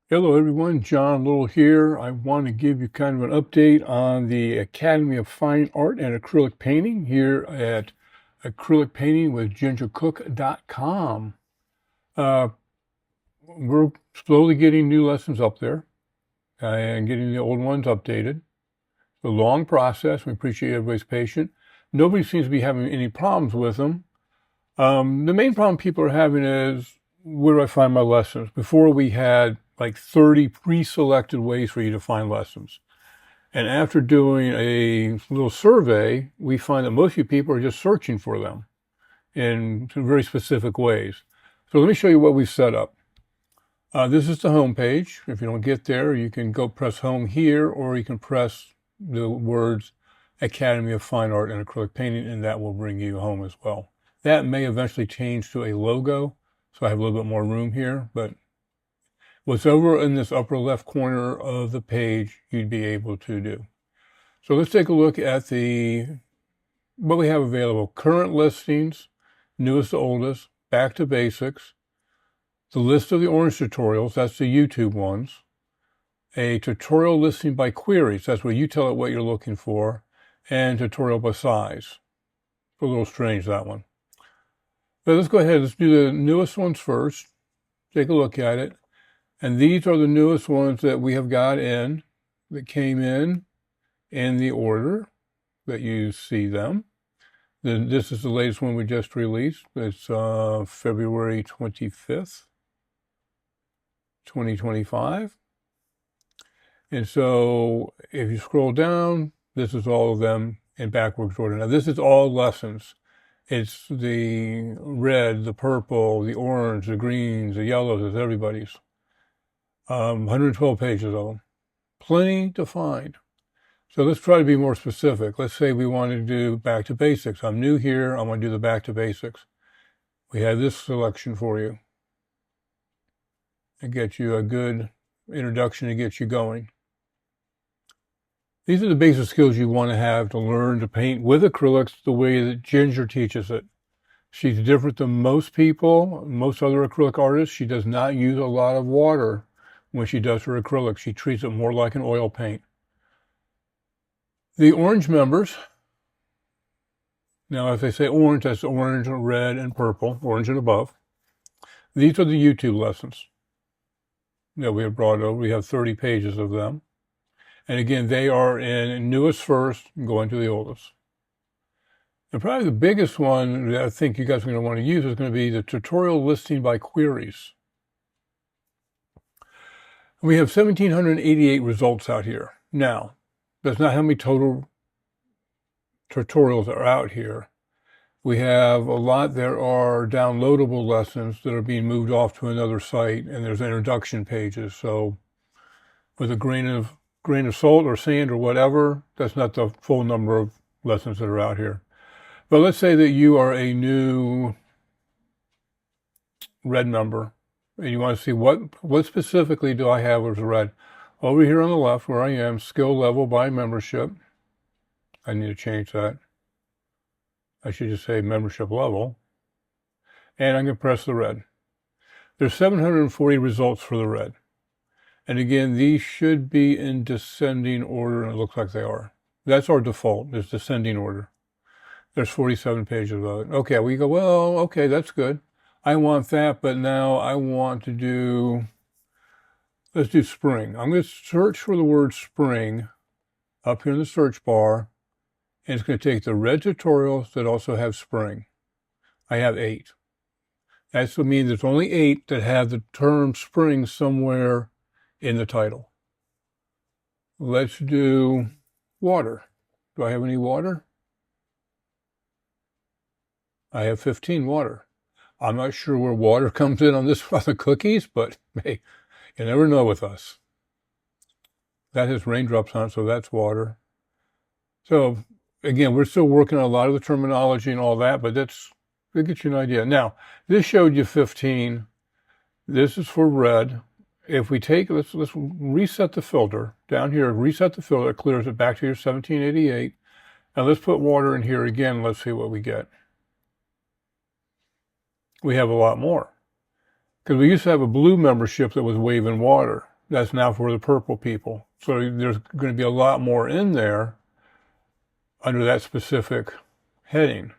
Hello everyone, John Little here. I want to give you kind of an update on the Academy of Fine Art and Acrylic Painting here at Acrylic Painting with gingercook.com. We're slowly getting new lessons up there and getting the old ones updated. It's a long process. We appreciate everybody's patience. Nobody seems to be having any problems with them. The main problem people are having is, where do I find my lessons? Before we had like 30 pre-selected ways for you to find lessons. And after doing a little survey, we find that most of you people are just searching for them in some very specific ways. So let me show you what we've set up. This is the home page. If you don't get there, you can go press home here, or you can press the words Academy of Fine Art and Acrylic Painting, and that will bring you home as well. That may eventually change to a logo, so I have a little bit more room here, but what's over in this upper left corner of the page, you'd be able to do. So let's take a look at what we have available. Current listings, newest to oldest, back to basics, the list of the orange tutorials, that's the YouTube ones, a tutorial listing by queries, that's where you tell it what you're looking for, and tutorial by size. It's a little strange, that one. But let's go ahead, let's do the newest ones first. Take a look at it. And these are the newest ones that we have got in, that came in the order that you see them. This is the latest one we just released. It's February 25th, 2025. And so if you scroll down, this is all of them in backwards order. Now this is all lessons. It's the red, the purple, the orange, the greens, the yellows, it's everybody's. 112 pages of them. Plenty to find. So let's try to be more specific. Let's say we want to do back to basics. I'm new here. I want to do the back to basics. We have this selection for you. It gets you a good introduction to get you going. These are the basic skills you want to have to learn to paint with acrylics the way that Ginger teaches it. She's different than most people, most other acrylic artists. She does not use a lot of water when she does her acrylic. She treats it more like an oil paint. The orange members, now if they say orange, that's orange, red, and purple, orange and above. These are the YouTube lessons that we have brought over. We have 30 pages of them. And again, they are in newest first, going to the oldest. And probably the biggest one that I think you guys are going to want to use is going to be the tutorial listing by queries. We have 1,788 results out here. Now, that's not how many total tutorials are out here. We have a lot that are downloadable lessons that are being moved off to another site, and there's introduction pages. So with a grain of salt or sand or whatever, that's not the full number of lessons that are out here. But let's say that you are a new red member and you want to see what specifically do I have as red. Over here on the left where I am, skill level by membership. I need to change that. I should just say membership level. And I'm going to press the red. There's 740 results for the red. And again, these should be in descending order, and it looks like they are. That's our default, is descending order. There's 47 pages of it. Okay, we go, well, okay, that's good. I want that, but now I want to do, let's do spring. I'm going to search for the word spring up here in the search bar, and it's going to take the red tutorials that also have spring. I have 8. That would mean there's only 8 that have the term spring somewhere in the title. Let's do water. Do I have any water? I have 15 water. I'm not sure where water comes in on this on the cookies, but hey, you never know with us. That has raindrops on it, so that's water. So again, we're still working on a lot of the terminology and all that, but that gets you an idea. Now, this showed you 15. This is for red. If we take, let's reset the filter down here, reset the filter, it clears it back to your 1788. And let's put water in here again. Let's see what we get. We have a lot more. Because we used to have a blue membership that was waving water. That's now for the purple people. So there's going to be a lot more in there under that specific heading.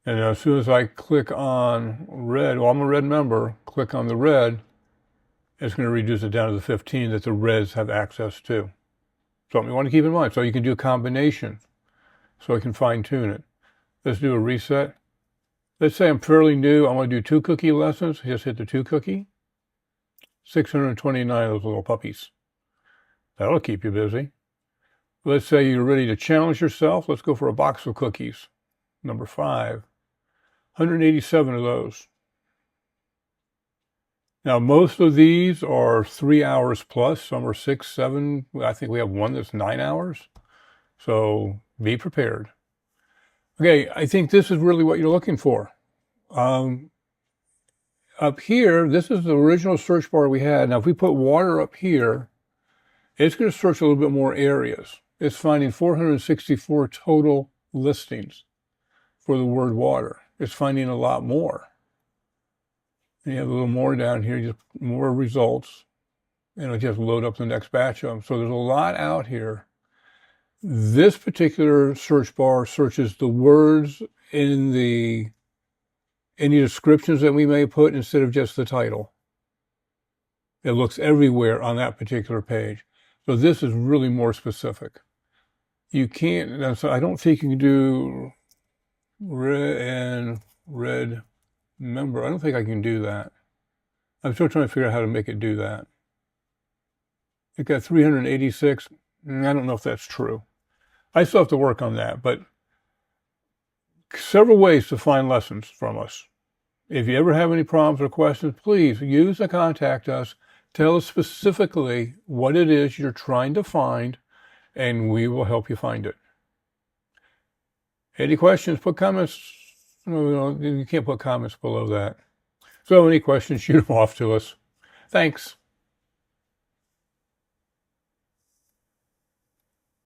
And as soon as I click on red, well, I'm a red member, click on the red, it's going to reduce it down to the 15 that the reds have access to. Something you want to keep in mind. So you can do a combination. So I can fine tune it. Let's do a reset. Let's say I'm fairly new. I want to do 2 cookie lessons. Just hit the 2 cookie. 629 of those little puppies. That'll keep you busy. Let's say you're ready to challenge yourself. Let's go for a box of cookies. Number 5. 187 of those. Now, most of these are 3 hours plus. Some are 6, 7. I think we have one that's 9 hours. So be prepared. Okay, I think this is really what you're looking for. Up here, this is the original search bar we had. Now, if we put water up here, it's going to search a little bit more areas. It's finding 464 total listings for the word water. It's finding a lot more. And you have a little more down here, just more results. And it'll just load up the next batch of them. So there's a lot out here. This particular search bar searches the words in any descriptions that we may put instead of just the title. It looks everywhere on that particular page. So this is really more specific. You can't, so I don't think you can do red member. I don't think I can do that. I'm still trying to figure out how to make it do that. It got 386. I don't know if that's true. I still have to work on that, but several ways to find lessons from us. If you ever have any problems or questions, please use the contact us. Tell us specifically what it is you're trying to find, and we will help you find it. Any questions, put comments. No, you can't put comments below that. So any questions, shoot them off to us. Thanks.